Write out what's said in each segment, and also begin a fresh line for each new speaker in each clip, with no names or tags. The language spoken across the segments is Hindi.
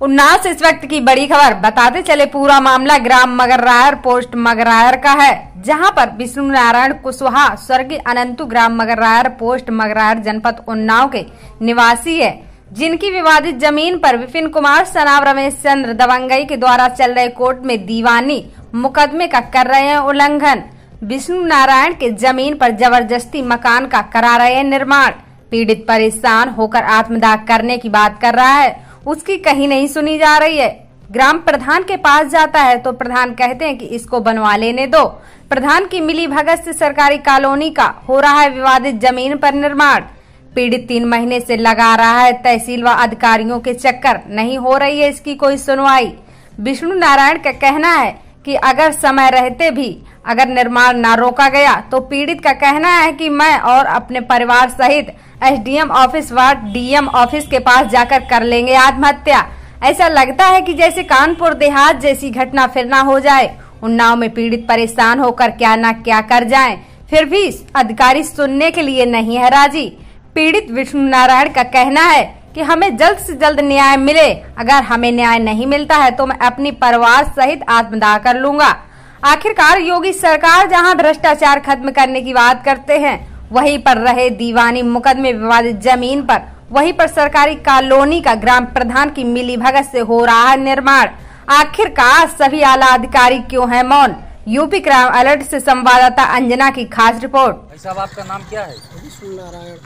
उन्नाव से इस वक्त की बड़ी खबर बताते चले। पूरा मामला ग्राम मगररायर पोस्ट मगररायर का है, जहां पर विष्णु नारायण कुशवाहा स्वर्गीय अनंतु ग्राम मगररायर पोस्ट मगररायर जनपद उन्नाव के निवासी है, जिनकी विवादित जमीन पर विपिन कुमार सनाव रमेश चंद्र दबंगई के द्वारा चल रहे कोर्ट में दीवानी मुकदमे का कर रहे हैं उल्लंघन। विष्णु नारायण के जमीन पर जबरदस्ती मकान का करा रहे हैं निर्माण। पीड़ित परेशान होकर आत्मदाह करने की बात कर रहा है, उसकी कहीं नहीं सुनी जा रही है। ग्राम प्रधान के पास जाता है तो प्रधान कहते हैं कि इसको बनवा लेने दो। प्रधान की मिली भगत से सरकारी कॉलोनी का हो रहा है विवादित जमीन पर निर्माण। पीड़ित 3 महीने से लगा रहा है तहसील व अधिकारियों के चक्कर, नहीं हो रही है इसकी कोई सुनवाई। विष्णु नारायण का कहना है कि अगर समय रहते भी अगर निर्माण न रोका गया तो पीड़ित का कहना है कि मैं और अपने परिवार सहित एसडीएम ऑफिस व डीएम ऑफिस के पास जाकर कर लेंगे आत्महत्या। ऐसा लगता है कि जैसे कानपुर देहात जैसी घटना फिर ना हो जाए। उन्नाव में पीड़ित परेशान होकर क्या न क्या कर जाएं, फिर भी अधिकारी सुनने के लिए नहीं है राजी। पीड़ित विष्णु नारायण का कहना है कि हमें जल्द से जल्द न्याय मिले। अगर हमें न्याय नहीं मिलता है तो मैं अपनी परिवार सहित आत्मदाह कर लूंगा। आखिरकार योगी सरकार जहां भ्रष्टाचार खत्म करने की बात करते हैं, वहीं पर रहे दीवानी मुकदमे विवादित जमीन पर, वहीं पर सरकारी कॉलोनी का ग्राम प्रधान की मिलीभगत से हो रहा है निर्माण। आखिरकार सभी आला अधिकारी क्यों हैं मौन? यूपी क्राइम अलर्ट से संवाददाता अंजना की खास रिपोर्ट।
भाई साहब, आपका नाम क्या है?
विष्णु नारायण।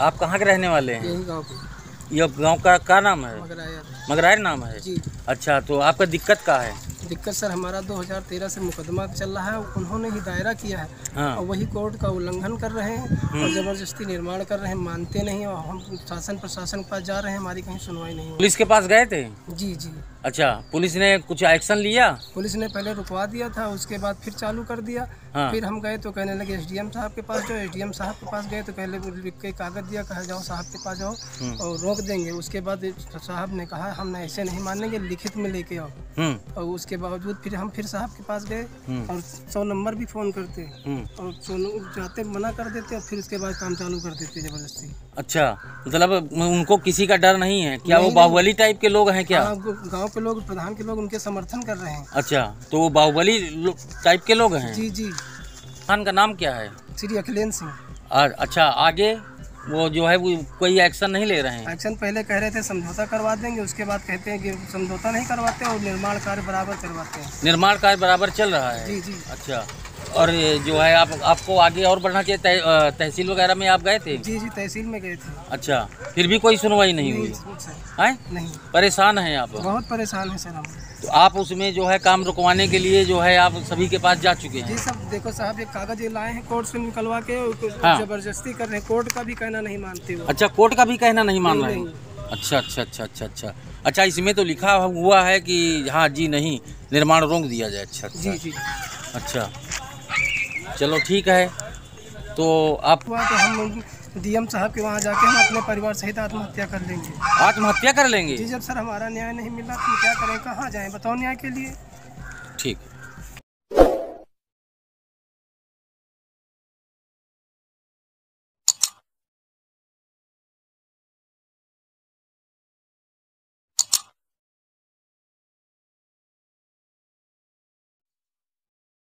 आप कहाँ के रहने वाले हैं?
यही गाँव के।
ये गांव का क्या नाम है?
मगररायर।
मगररायर नाम है
जी।
अच्छा, तो आपका दिक्कत क्या है?
दिक्कत सर, हमारा 2013 से मुकदमा चल रहा है, उन्होंने ही दायरा किया है।
हाँ।
और वही कोर्ट का उल्लंघन कर रहे हैं और जबरदस्ती निर्माण कर रहे हैं, मानते नहीं। और हम शासन प्रशासन के पास जा रहे हैं, हमारी कहीं सुनवाई नहीं हो।
पुलिस के पास गए थे?
जी जी।
अच्छा, पुलिस ने कुछ एक्शन लिया?
पुलिस ने पहले रुकवा दिया था, उसके बाद फिर चालू कर दिया।
हाँ।
फिर हम गए तो कहने लगे एसडीएम साहब के पास जाओ। एसडीएम साहब के पास गए तो पहले लिख के कागज दिया, कहा जाओ साहब के पास जाओ और रोक देंगे। उसके बाद साहब ने कहा हम ऐसे नहीं मानेंगे, लिखित में लेके आओ। और उसके बावजूद फिर हम साहब के पास गए और 100 नंबर भी फोन करते और जाते मना कर देते और फिर उसके बाद काम चालू कर देते जबरदस्ती।
अच्छा, मतलब उनको किसी का डर नहीं है क्या? वो बाहुबली टाइप के लोग हैं क्या?
गांव के लोग, प्रधान के लोग उनके समर्थन कर रहे हैं।
अच्छा, तो वो बाहुबली टाइप के लोग हैं?
जी जी।
खान का नाम क्या है?
श्री अखिलेश सिंह।
अच्छा, आगे वो जो है वो कोई एक्शन नहीं ले रहे हैं?
एक्शन पहले कह रहे थे समझौता करवा देंगे, उसके बाद कहते हैं कि समझौता नहीं करवाते और निर्माण कार्य बराबर करवाते हैं।
निर्माण कार्य बराबर चल रहा है?
जी जी।
अच्छा, और जो है आपको आगे और बढ़ना चाहिए। तहसील वगैरह में आप गए थे?
जी जी, तहसील में गए थे।
अच्छा, फिर भी कोई सुनवाई नहीं हुई है?
नहीं।
परेशान हैं आप?
बहुत परेशान है सर हम।
तो आप उसमें जो है काम रुकवाने के लिए जो है आप सभी के पास जा चुके हैं?
जी सब, देखो साहब, एक कागज ये लाए हैं कोर्ट से निकलवा के।
हाँ।
जबरदस्ती कर रहे हैं, कोर्ट का भी कहना नहीं मानते हो।
अच्छा, कोर्ट का भी कहना नहीं मान रहे
नहीं।
हैं? अच्छा अच्छा अच्छा अच्छा अच्छा अच्छा, इसमें तो लिखा हुआ है कि हाँ जी नहीं, निर्माण रोक दिया जाए। अच्छा
जी जी।
अच्छा, चलो ठीक है। तो आप
तो हम डीएम साहब के वहाँ जाके हम अपने परिवार सहित आत्महत्या कर लेंगे।
आत्महत्या कर लेंगे?
जी, जब सर हमारा न्याय नहीं मिला तो क्या करें, कहाँ जाएं, बताओ न्याय के लिए।
ठीक।